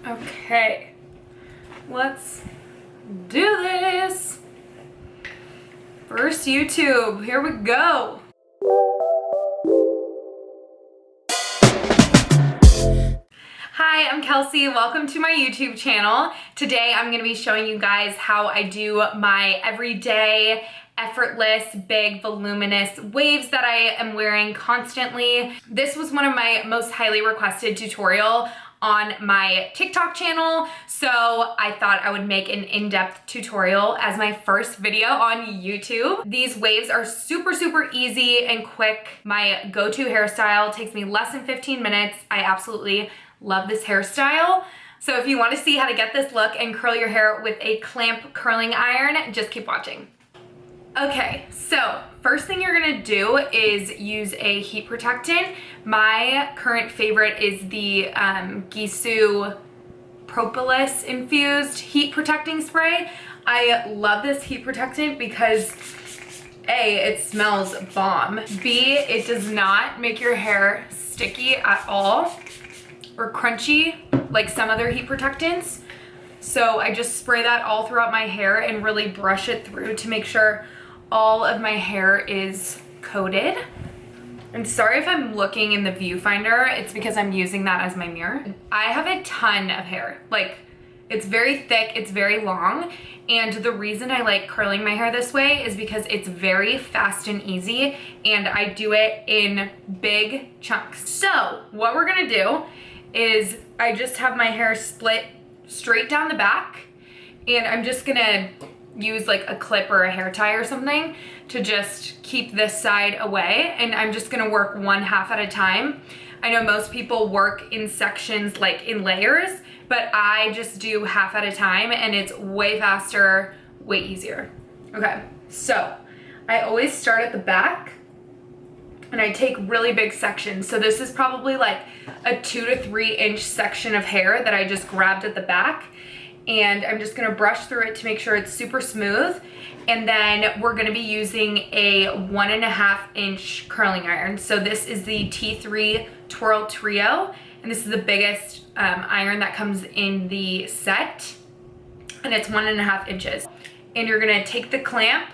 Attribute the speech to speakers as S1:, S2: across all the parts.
S1: Okay, let's do this. First YouTube, here we go. Hi, I'm Kelsey. Welcome to my YouTube channel. Today I'm going to be showing you guys how I do my everyday, effortless, big, voluminous waves that I am wearing constantly. This was one of my most highly requested tutorial on my TikTok channel, so I thought I would make an in-depth tutorial as my first video on YouTube. These waves are super easy and quick. My go-to hairstyle takes me less than 15 minutes. I absolutely love this hairstyle. So if you want to see how to get this look and curl your hair with a clamp curling iron, just keep watching. Okay, so first thing you're gonna do is use a heat protectant. My current favorite is the Gisou propolis infused heat protecting spray. I love this heat protectant because A, it smells bomb. B, it does not make your hair sticky at all or crunchy like some other heat protectants. So I just spray that all throughout my hair and really brush it through to make sure all of my hair is coated. And sorry if I'm looking in the viewfinder, it's because I'm using that as my mirror. I have a ton of hair. Like, it's very thick, it's very long, and the reason I like curling my hair this way is because it's very fast and easy, and I do it in big chunks. So what we're gonna do is I just have my hair split straight down the back, and I'm just gonna use like a clip or a hair tie or something to just keep this side away, and I'm just gonna work one half at a time. I know most people work in sections, like in layers, but I just do half at a time, and it's way faster, way easier. Okay, so I always start at the back and I take really big sections. So this is probably like a 2 to 3 inch section of hair that I just grabbed at the back, and I'm just gonna brush through it to make sure it's super smooth. And then we're gonna be using a 1.5 inch curling iron. So this is the T3 Twirl Trio, and this is the biggest iron that comes in the set, and it's 1.5 inches. And you're gonna take the clamp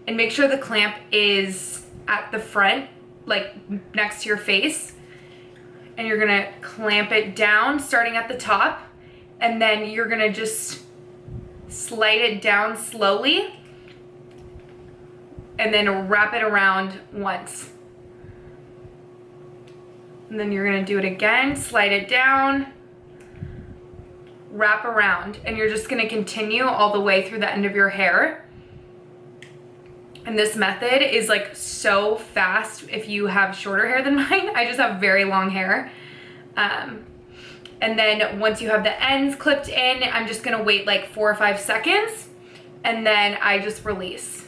S1: and make sure the clamp is at the front, like next to your face, and you're gonna clamp it down starting at the top, and then you're gonna just slide it down slowly and then wrap it around once. And then you're gonna do it again, slide it down, wrap around, and you're just gonna continue all the way through the end of your hair. And this method is like so fast if you have shorter hair than mine. I just have very long hair. And then once you have the ends clipped in, I'm just gonna wait like 4 or 5 seconds, and then I just release.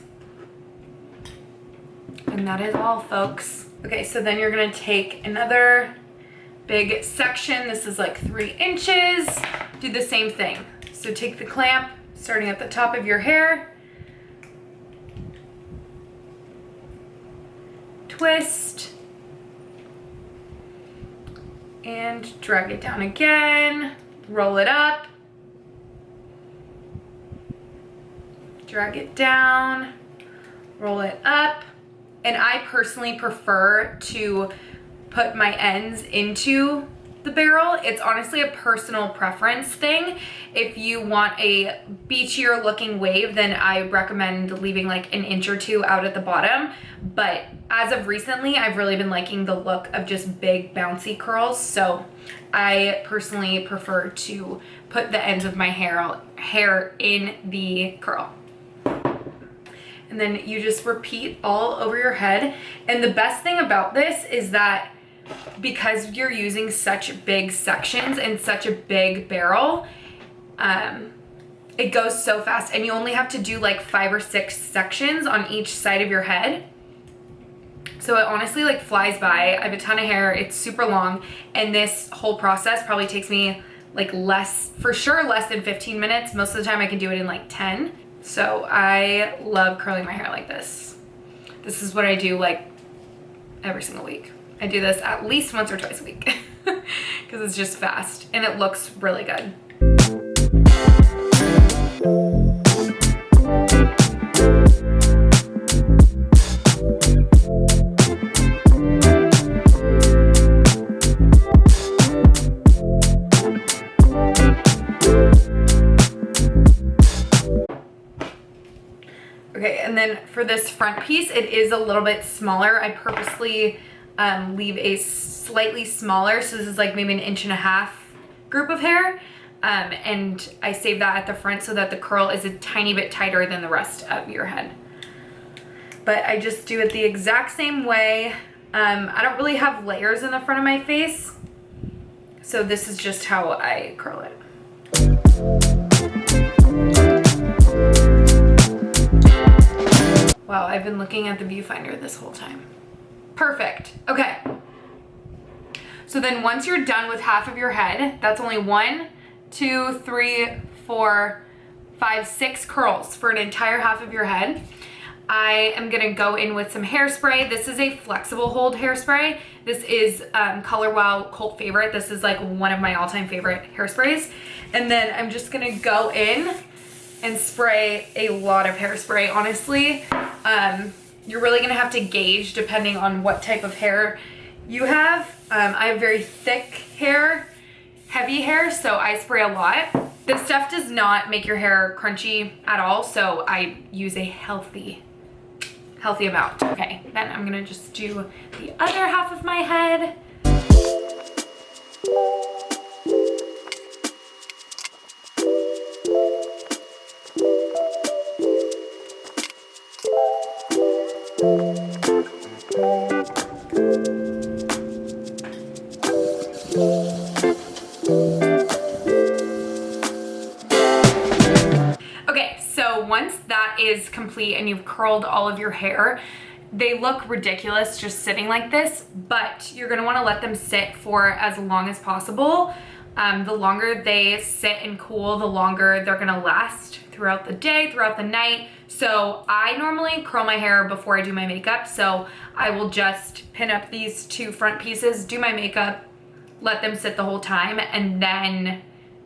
S1: And that is all, folks. Okay, so then you're gonna take another big section. This is like 3 inches. Do the same thing. So take the clamp, starting at the top of your hair, twist, and drag it down again, roll it up, drag it down, roll it up. And I personally prefer to put my ends into the barrel. It's honestly a personal preference thing. If you want a beachier looking wave, then I recommend leaving like 1 inch or 2 out at the bottom. But as of recently, I've really been liking the look of just big bouncy curls. So I personally prefer to put the ends of my hair in the curl. And then you just repeat all over your head. And the best thing about this is that because you're using such big sections and such a big barrel, it goes so fast, and you only have to do like 5 or 6 sections on each side of your head. So it honestly like flies by. I have a ton of hair, it's super long, and this whole process probably takes me like for sure less than 15 minutes. Most of the time I can do it in like 10. So I love curling my hair like this. This is what I do like every single week. I do this at least once or twice a week because it's just fast and it looks really good. Okay, and then for this front piece, it is a little bit smaller. I purposely leave a slightly smaller, so this is like maybe 1.5 inch group of hair. And I save that at the front so that the curl is a tiny bit tighter than the rest of your head. But I just do it the exact same way. I don't really have layers in the front of my face, so this is just how I curl it. Wow, I've been looking at the viewfinder this whole time. Perfect. Okay. So then once you're done with half of your head, that's only 1, 2, 3, 4, 5, 6 curls for an entire half of your head. I am gonna go in with some hairspray. This is a flexible hold hairspray. This is Color Wow cult favorite. This is like one of my all-time favorite hairsprays. And then I'm just gonna go in and spray a lot of hairspray, honestly. You're really gonna have to gauge depending on what type of hair you have. I have very thick hair, heavy hair, so I spray a lot. This stuff does not make your hair crunchy at all, so I use a healthy amount. Okay, then I'm gonna just do the other half of my head. Okay, so once that is complete and you've curled all of your hair, they look ridiculous just sitting like this, but you're gonna wanna let them sit for as long as possible. The longer they sit and cool, the longer they're gonna last throughout the day, throughout the night. So I normally curl my hair before I do my makeup, so I will just pin up these 2 front pieces, do my makeup, let them sit the whole time, and then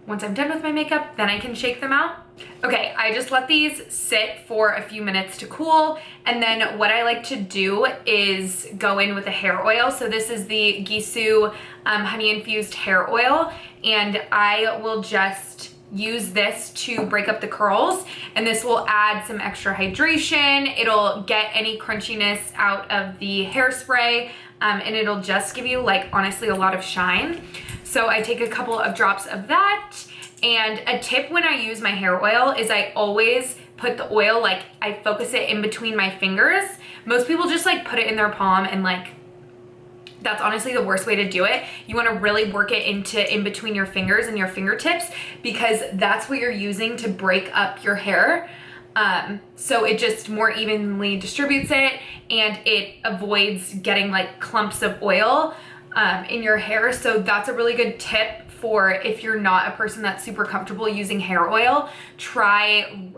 S1: once I'm done with my makeup, then I can shake them out. Okay, I just let these sit for a few minutes to cool, and then what I like to do is go in with a hair oil. So this is the Gisou honey infused hair oil, and I will just use this to break up the curls, and this will add some extra hydration. It'll get any crunchiness out of the hairspray, and it'll just give you, like, honestly, a lot of shine. So I take a couple of drops of that. And a tip when I use my hair oil is I always put the oil, like, I focus it in between my fingers. Most people just like put it in their palm, and like, that's honestly the worst way to do it. You wanna really work it into in between your fingers and your fingertips, because that's what you're using to break up your hair. So it just more evenly distributes it, and it avoids getting like clumps of oil in your hair. So that's a really good tip for if you're not a person that's super comfortable using hair oil. Try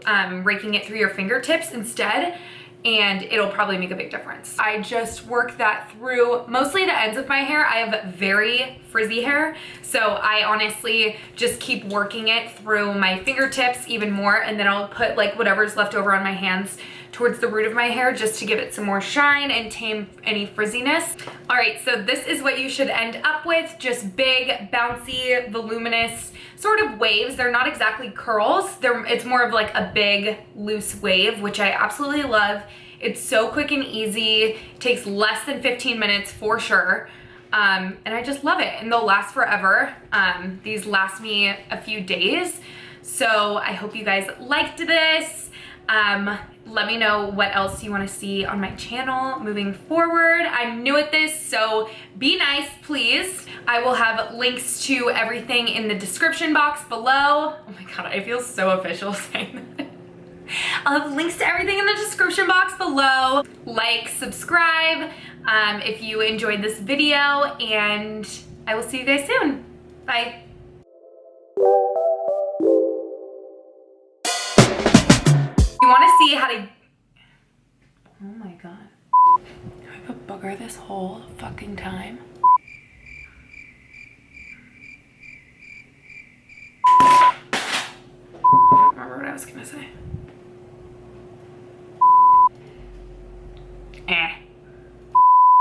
S1: raking it through your fingertips instead, and it'll probably make a big difference. I just work that through mostly the ends of my hair. I have very frizzy hair, so I honestly just keep working it through my fingertips even more, and then I'll put like whatever's left over on my hands towards the root of my hair just to give it some more shine and tame any frizziness. All right, so this is what you should end up with, just big, bouncy, voluminous sort of waves. They're not exactly curls. It's more of like a big, loose wave, which I absolutely love. It's so quick and easy. It takes less than 15 minutes for sure. And I just love it, and they'll last forever. These last me a few days. So I hope you guys liked this. Let me know what else you want to see on my channel moving forward. I'm new at this, so be nice, please. I will have links to everything in the description box below. Oh my god, I feel so official saying that. I'll have links to everything in the description box below. Like, subscribe if you enjoyed this video, and I will see you guys soon. Bye. You want to see how to... Oh my god. I have a booger this whole fucking time. was gonna say.